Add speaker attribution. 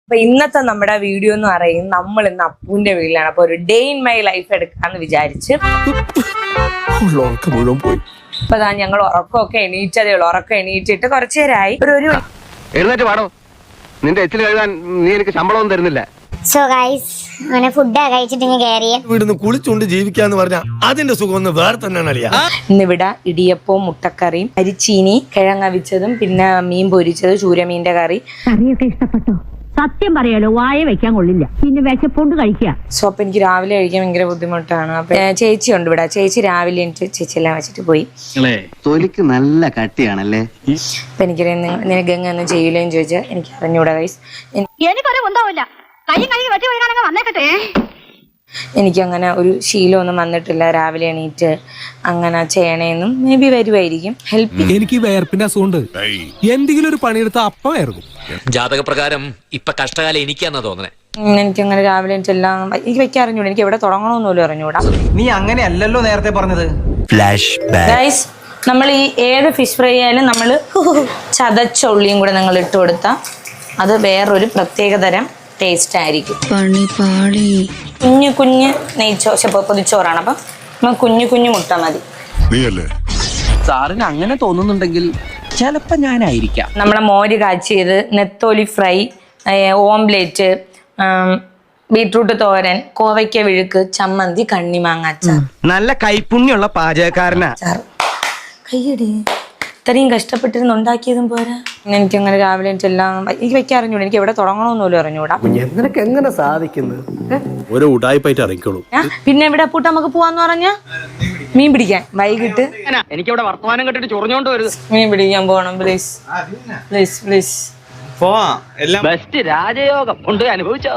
Speaker 1: അപ്പൊ ഇന്നത്തെ നമ്മുടെ വീഡിയോ എന്ന് പറയുന്നത് നമ്മൾ ഇന്ന് അപ്പുവിന്റെ വീട്ടിലാണ്. അപ്പൊ ഒരു ഡേ ഇൻ മൈ ലൈഫ് എടുക്കാന്ന് വിചാരിച്ച് ഇപ്പൊ ഞങ്ങൾ ഉറക്കമൊക്കെ എണീറ്റതേ ഉള്ളൂ. ഉറക്കം എണീറ്റിട്ട് കുറച്ചു നേരമായി. ഒരു
Speaker 2: എഴുന്നേറ്റ് പാടോ, നിന്റെ എച്ചിൽ കഴുകാൻ നീ എനിക്ക് ശമ്പളമൊന്നും തരുന്നില്ല.
Speaker 3: സോ ഗൈസ് അങ്ങനെ ഫുഡ് കഴിച്ചിട്ട് ഇങ്ങനെ കയറിയ
Speaker 4: വീടിന്ന് കുളിച്ചുകൊണ്ട് ജീവിക്കാന്ന് പറഞ്ഞാൽ അതിന്റെ സുഖം ഒന്ന് വേറെ തന്നെയാണ് അറിയാം.
Speaker 1: ഇന്നിവിടെ ഇടിയപ്പവും മുട്ടക്കറിയും അരിച്ചീനി കിഴങ്ങവിച്ചതും പിന്നെ മീൻ പൊരിച്ചത് ചൂരമീന്റെ കറി.
Speaker 5: കറിയൊക്കെ ഇഷ്ടപ്പെട്ടോ? സത്യം പറയാലോ, വായ വെക്കാൻ കൊള്ളില്ല, പിന്നെ വിശപ്പോണ്ട് കഴിക്കുക.
Speaker 1: സോ അപ്പൊ എനിക്ക് രാവിലെ കഴിക്കാൻ ഭയങ്കര ബുദ്ധിമുട്ടാണ്. അപ്പൊ ചേച്ചി ഉണ്ട് ഇവിടെ. ചേച്ചി രാവിലെ എനിക്ക് ചേച്ചിയെല്ലാം വെച്ചിട്ട് പോയി.
Speaker 2: തൊലിക്ക് നല്ല കട്ടിയാണല്ലേ.
Speaker 1: അപ്പൊ എനിക്കറിയാം നിനക്ക് ഒന്നും ചെയ്യില്ലേന്ന് ചോദിച്ചാൽ എനിക്ക് അറിഞ്ഞൂടാ ഗൈസ്.
Speaker 5: എനിക്കൊരു ഉണ്ടാവില്ല, കൈ കഴുകി വെട്ടി ഒഴുകാനൊക്കെ വന്നേക്കട്ടെ.
Speaker 1: എനിക്കങ്ങനെ ഒരു ശീലമൊന്നും വന്നിട്ടില്ല. രാവിലെ എണീറ്റ് അങ്ങനെ ചെയ്യണേന്നും മേ ബി വരുമായിരിക്കും. ഹെൽപ്പ്
Speaker 6: എനിക്ക് വേർപ്പിന്റെ അസുഖമുണ്ട്. എന്തെങ്കിലും ഒരു പണിയെടുത്ത അപ്പം വേർക്കും.
Speaker 7: ജാതകപ്രകാരം ഇപ്പൊ കഷ്ടകാലം എനിക്കാന്നാ തോന്നണേ.
Speaker 1: എനിക്കങ്ങനെ രാവിലെ എല്ലാം എനിക്ക് വെക്കാൻ അറിഞ്ഞൂടാ. എനിക്ക് എവിടെ തുടങ്ങണമെന്ന് പോലും അറിഞ്ഞൂടാ.
Speaker 8: നീ അങ്ങനെയല്ലല്ലോ നേരത്തെ പറഞ്ഞത്.
Speaker 1: ഗൈസ്, നമ്മൾ ഈ ഏത് ഫിഷ് ഫ്രൈ ആയാലും നമ്മൾ ചതച്ച ഉള്ളിയും കൂടെ നിങ്ങൾ ഇട്ട് കൊടുത്താൽ അത് വേറൊരു പ്രത്യേക തരം ടേസ്റ്റ് ആയിരിക്കും. കുഞ്ഞു കുഞ്ഞ് പൊതിച്ചോറാണ്. അപ്പം നമുക്ക് കുഞ്ഞു കുഞ്ഞു മുട്ട മതി.
Speaker 8: സാറിന് അങ്ങനെ തോന്നുന്നുണ്ടെങ്കിൽ ചിലപ്പോ ഞാനായിരിക്കാം.
Speaker 1: നമ്മളെ മോര് കാച്ചിയത്, നെത്തോലി ഫ്രൈ, ഓംപ്ലേറ്റ്, ബീട്രൂട്ട് തോരൻ, കോവയ്ക്ക വിഴുക്ക്, ചമ്മന്തി, കണ്ണിമാങ്ങ അച്ചാർ.
Speaker 8: നല്ല കൈപ്പുണ്യുള്ള പാചകക്കാരനാ.
Speaker 1: കയ്യടി ഇത്രയും കഷ്ടപ്പെട്ടിരുന്ന് ഉണ്ടാക്കിയതും പോരാ. എനിക്കങ്ങനെ രാവിലെ എല്ലാം എനിക്ക് വെക്കാൻ അറിഞ്ഞൂടാ. എനിക്ക് എവിടെ തുടങ്ങണമെന്ന് പോലും അറിഞ്ഞൂടാ.
Speaker 4: നിനക്ക് എങ്ങനെ സാധിക്കുന്നത്? ഒരു ഉടായിപ്പായിട്ട് ഇറങ്ങിക്കോളൂ.
Speaker 1: പിന്നെ എവിടെ പൂട്ട് നമുക്ക് പോവാന്ന് പറഞ്ഞ മീൻ പിടിക്കാൻ വൈകിട്ട്
Speaker 8: എനിക്കിവിടെ വർത്തമാനം കെട്ടിട്ട് ചൊറിഞ്ഞോണ്ട് വരുത്.
Speaker 1: മീൻ പിടിക്കാൻ പോകണം. Please please please.
Speaker 8: ബെസ്റ്റ് രാജയോഗം ഉണ്ട്, അനുഭവിച്ചോ?